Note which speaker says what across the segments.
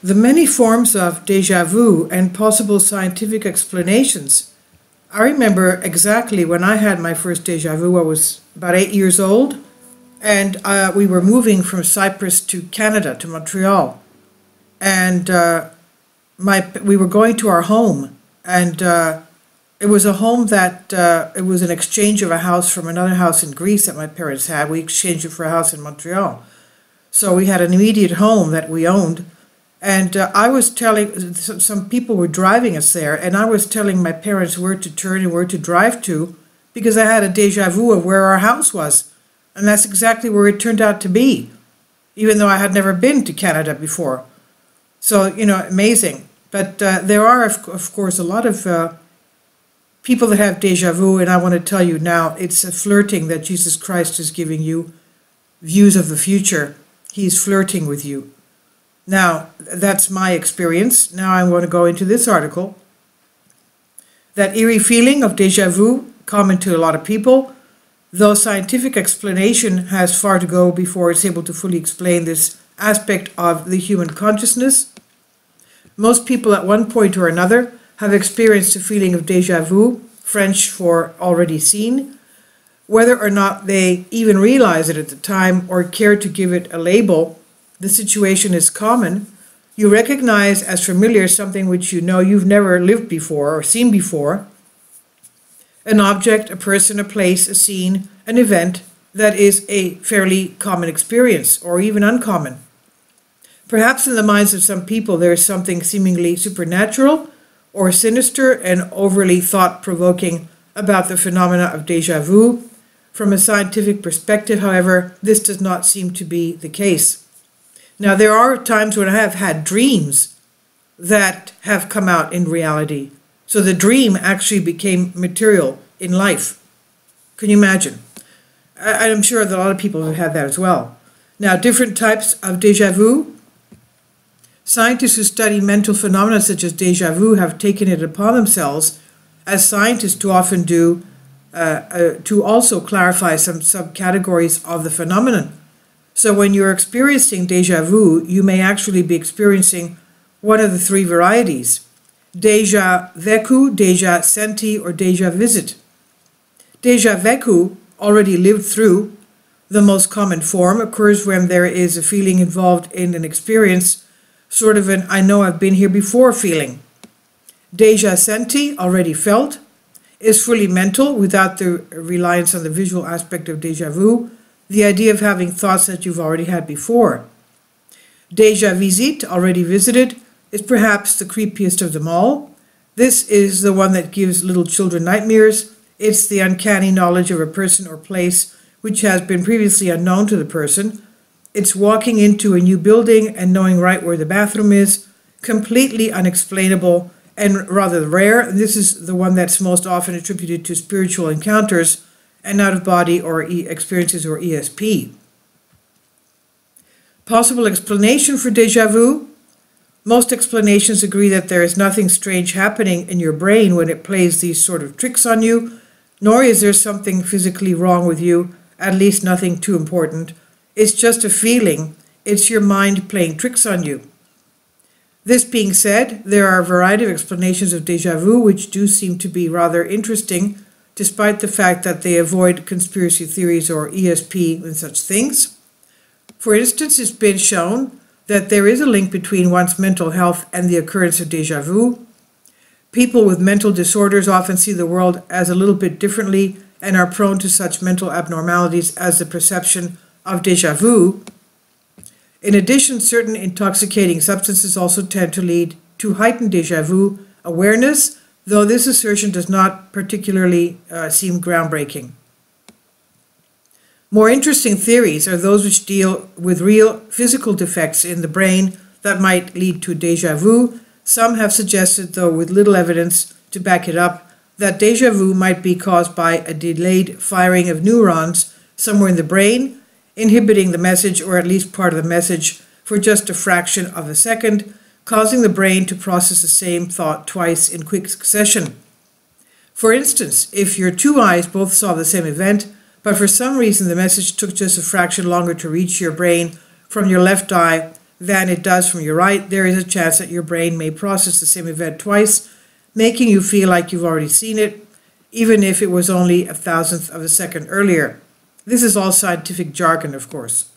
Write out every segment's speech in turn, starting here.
Speaker 1: The many forms of déjà vu and possible scientific explanations. I remember exactly when I had my first déjà vu. I was about 8 years old, and we were moving from Cyprus to Canada, to Montreal. And we were going to our home, and it was a home that, it was an exchange of a house from another house in Greece that my parents had. We exchanged it for a house in Montreal. So we had an immediate home that we owned. And I was telling, some people were driving us there, and I was telling my parents where to turn and where to drive to, because I had a déjà vu of where our house was. And that's exactly where it turned out to be, even though I had never been to Canada before. So, you know, amazing. But there are, of course, a lot of people that have déjà vu, and I want to tell you now, it's a flirting that Jesus Christ is giving you, views of the future. He's flirting with you. Now, that's my experience. Now I want to go into this article. That eerie feeling of déjà vu, common to a lot of people, though scientific explanation has far to go before it's able to fully explain this aspect of the human consciousness. Most people at one point or another have experienced a feeling of déjà vu, French for already seen. Whether or not they even realize it at the time or care to give it a label, the situation is common. You recognize as familiar something which you know you've never lived before or seen before. An object, a person, a place, a scene, an event that is a fairly common experience or even uncommon. Perhaps in the minds of some people there is something seemingly supernatural or sinister and overly thought-provoking about the phenomena of déjà vu. From a scientific perspective, however, this does not seem to be the case. Now, there are times when I have had dreams that have come out in reality. So the dream actually became material in life. Can you imagine? I'm sure that a lot of people have had that as well. Now, different types of déjà vu. Scientists who study mental phenomena such as déjà vu have taken it upon themselves, as scientists too often do, to also clarify some subcategories of the phenomenon. So when you're experiencing déjà vu, you may actually be experiencing one of the three varieties: déjà vécu, déjà senti, or déjà visit. Déjà vécu, already lived through, the most common form, occurs when there is a feeling involved in an experience, sort of an I know I've been here before feeling. Déjà senti, already felt, is fully mental without the reliance on the visual aspect of déjà vu, the idea of having thoughts that you've already had before. Déjà visite, already visited, is perhaps the creepiest of them all. This is the one that gives little children nightmares. It's the uncanny knowledge of a person or place which has been previously unknown to the person. It's walking into a new building and knowing right where the bathroom is, completely unexplainable and rather rare. This is the one that's most often attributed to spiritual encounters and out-of-body or experiences, or ESP. Possible explanation for déjà vu. Most explanations agree that there is nothing strange happening in your brain when it plays these sort of tricks on you, nor is there something physically wrong with you, at least nothing too important. It's just a feeling. It's your mind playing tricks on you. This being said, there are a variety of explanations of déjà vu which do seem to be rather interesting, despite the fact that they avoid conspiracy theories or ESP and such things. For instance, it's been shown that there is a link between one's mental health and the occurrence of déjà vu. People with mental disorders often see the world as a little bit differently and are prone to such mental abnormalities as the perception of déjà vu. In addition, certain intoxicating substances also tend to lead to heightened déjà vu awareness, though this assertion does not particularly seem groundbreaking. More interesting theories are those which deal with real physical defects in the brain that might lead to déjà vu. Some have suggested, though with little evidence to back it up, that déjà vu might be caused by a delayed firing of neurons somewhere in the brain, inhibiting the message, or at least part of the message, for just a fraction of a second, causing the brain to process the same thought twice in quick succession. For instance, if your two eyes both saw the same event, but for some reason the message took just a fraction longer to reach your brain from your left eye than it does from your right, there is a chance that your brain may process the same event twice, making you feel like you've already seen it, even if it was only a thousandth of a second earlier. This is all scientific jargon, of course.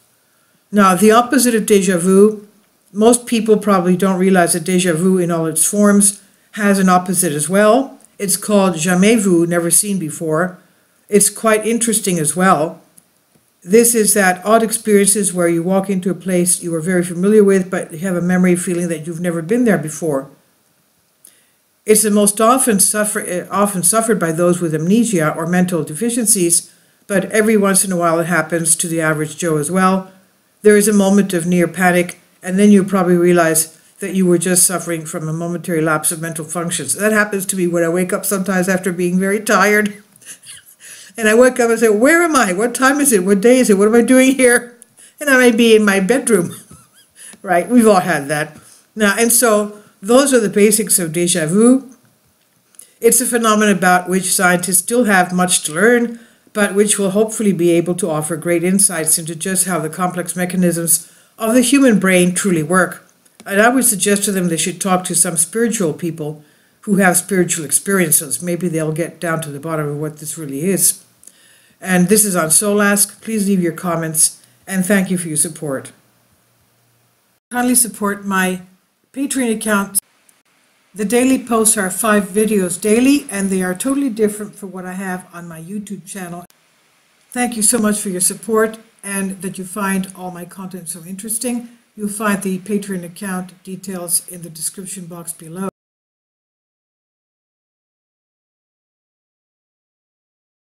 Speaker 1: Now, the opposite of déjà vu, most people probably don't realize that déjà vu in all its forms has an opposite as well. It's called jamais vu, never seen before. It's quite interesting as well. This is that odd experiences where you walk into a place you are very familiar with, but you have a memory feeling that you've never been there before. It's the most often suffered by those with amnesia or mental deficiencies, but every once in a while it happens to the average Joe as well. There is a moment of near panic, and then you probably realize that you were just suffering from a momentary lapse of mental functions. That happens to me when I wake up sometimes after being very tired. And I wake up and say, where am I? What time is it? What day is it? What am I doing here? And I might be in my bedroom. Right? We've all had that. Now, and so those are the basics of déjà vu. It's a phenomenon about which scientists still have much to learn, but which will hopefully be able to offer great insights into just how the complex mechanisms of the human brain truly work. And I would suggest to them they should talk to some spiritual people who have spiritual experiences. Maybe they'll get down to the bottom of what this really is. And this is on Soul Ask. Please leave your comments, and thank you for your support. Kindly support my Patreon account. The daily posts are 5 videos daily, and they are totally different from what I have on my YouTube channel. Thank you so much for your support and that you find all my content so interesting. You'll find the Patreon account details in the description box below.